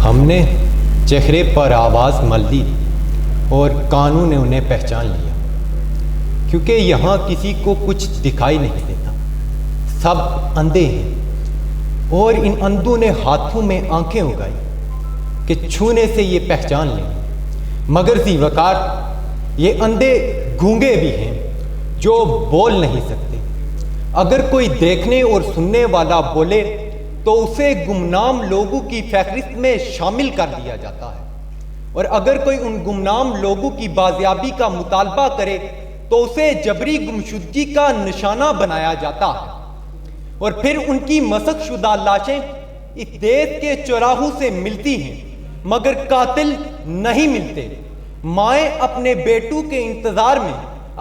ہم نے چہرے پر آواز مل دی اور کانوں نے انہیں پہچان لیا، کیونکہ یہاں کسی کو کچھ دکھائی نہیں دیتا، سب اندھے ہیں۔ اور ان اندھوں نے ہاتھوں میں آنکھیں اگائی کہ چھونے سے یہ پہچان لیں، مگر ذی وقار یہ اندھے گونگے بھی ہیں جو بول نہیں سکتے۔ اگر کوئی دیکھنے اور سننے والا بولے تو اسے گمنام لوگوں کی فہرست میں شامل کر دیا جاتا ہے، اور اگر کوئی ان گمنام لوگوں کی بازیابی کا مطالبہ کرے تو اسے جبری گمشدگی کا نشانہ بنایا جاتا ہے، اور پھر ان کی مسخ شدہ لاشیں اس دیس کے چوراہوں سے ملتی ہیں مگر قاتل نہیں ملتے۔ مائیں اپنے بیٹوں کے انتظار میں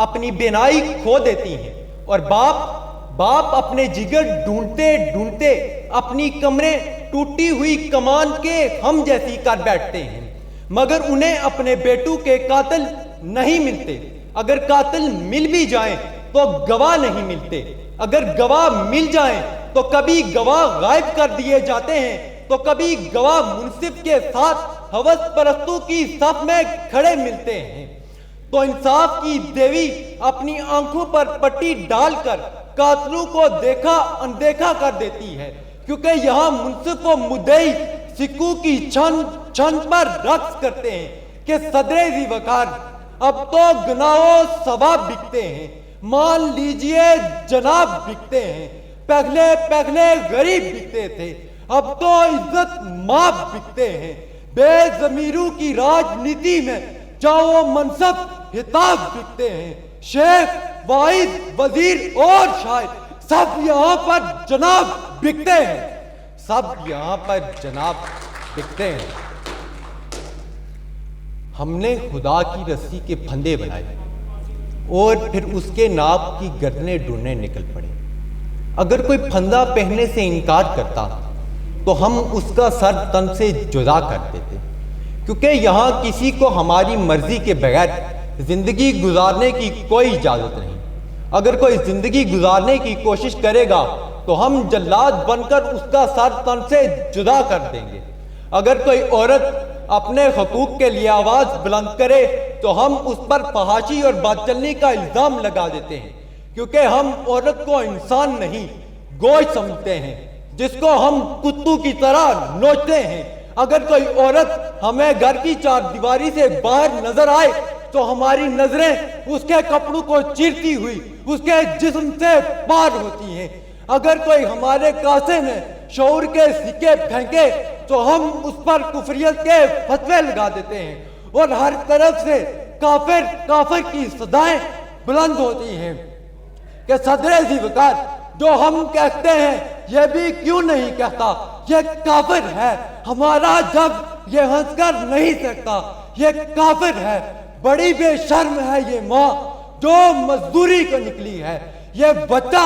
اپنی بینائی کھو دیتی ہیں، اور باپ اپنے جگر ڈھونڈتے ڈھونڈتے اپنی کمریں ٹوٹی ہوئی کمان کے ہم جیسی کر بیٹھتے ہیں، مگر انہیں اپنے بیٹوں کے قاتل نہیں ملتے۔ اگر قاتل مل بھی جائیں تو گواہ نہیں ملتے، اگر گواہ مل جائیں تو کبھی گواہ غائب کر دیے جاتے ہیں تو کبھی گواہ منصف کے ساتھ ہوس پرستوں کی صف میں کھڑے ملتے ہیں۔ تو انصاف کی دیوی اپنی آنکھوں پر پٹی ڈال کر قاتلوں کو دیکھا اندیکھا کر دیتی ہے، کیونکہ یہاں منصف و مدعی سکوں کی چھن پر رقص کرتے ہیں کہ صدر ذی وقار اب تو گناہ و ثواب بکتے ہیں، مان لیجئے جناب بکتے ہیں۔ پہلے غریب بکتے تھے، اب تو عزت مآب بکتے ہیں۔ بے ضمیروں کی راجنیتی میں چاہو منصب خطاب بکتے ہیں۔ شیخ، واعظ، وزیر اور شاعر سب یہاں پر جناب بکتے ہیں، سب یہاں پر جناب بکتے ہیں۔ ہم نے خدا کی رسی کے پھندے بنائے اور پھر اس کے ناپ کی گردنیں ڈھونڈنے نکل پڑے۔ اگر کوئی پھندا پہننے سے انکار کرتا تو ہم اس کا سر تن سے جدا کر دیتے، کیونکہ یہاں کسی کو ہماری مرضی کے بغیر زندگی گزارنے کی کوئی اجازت نہیں۔ اگر کوئی زندگی گزارنے کی کوشش کرے گا تو ہم جلاد بن کر اس کا سر تن سے جدا کر دیں گے۔ اگر کوئی عورت اپنے حقوق کے لیے آواز بلند کرے تو ہم اس پر فحاشی اور بات چلنی کا الزام لگا دیتے ہیں، کیونکہ ہم عورت کو انسان نہیں گوشت سمجھتے ہیں جس کو ہم کتوں کی طرح نوچتے ہیں۔ اگر کوئی عورت ہمیں گھر کی چار دیواری سے باہر نظر آئے تو ہماری نظریں اس کے کپڑوں کو چیرتی ہوئی اس کے جسم سے پار ہوتی ہیں۔ اگر کوئی ہمارے کاسے میں شعور کے سکے پھینکے تو ہم اس پر کفریت کے فتوے لگا دیتے ہیں، اور ہر طرف سے کافر کی صدائیں بلند ہوتی ہیں کہ صدر ذی وقار جو ہم کہتے ہیں یہ بھی کیوں نہیں کہتا، یہ کافر ہے ہمارا جب یہ ہنس کر نہیں سکتا، یہ کافر ہے۔ بڑی بے شرم ہے یہ ماں جو مزدوری کو نکلی ہے، یہ بچہ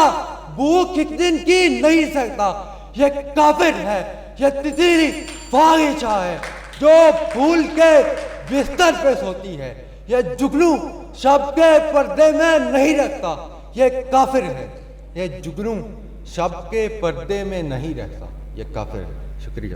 بھوک ایک دن کی نہیں سکتا، یہ کافر ہے۔ یہ تیسری فاحشہ ہے جو پھول کے بستر پہ سوتی ہے، یہ جگنو شب کے پردے میں نہیں رکھتا، یہ کافر ہے۔ یہ جگنو شب کے پردے میں نہیں رہتا، یہ کافر ہے۔ شکریہ۔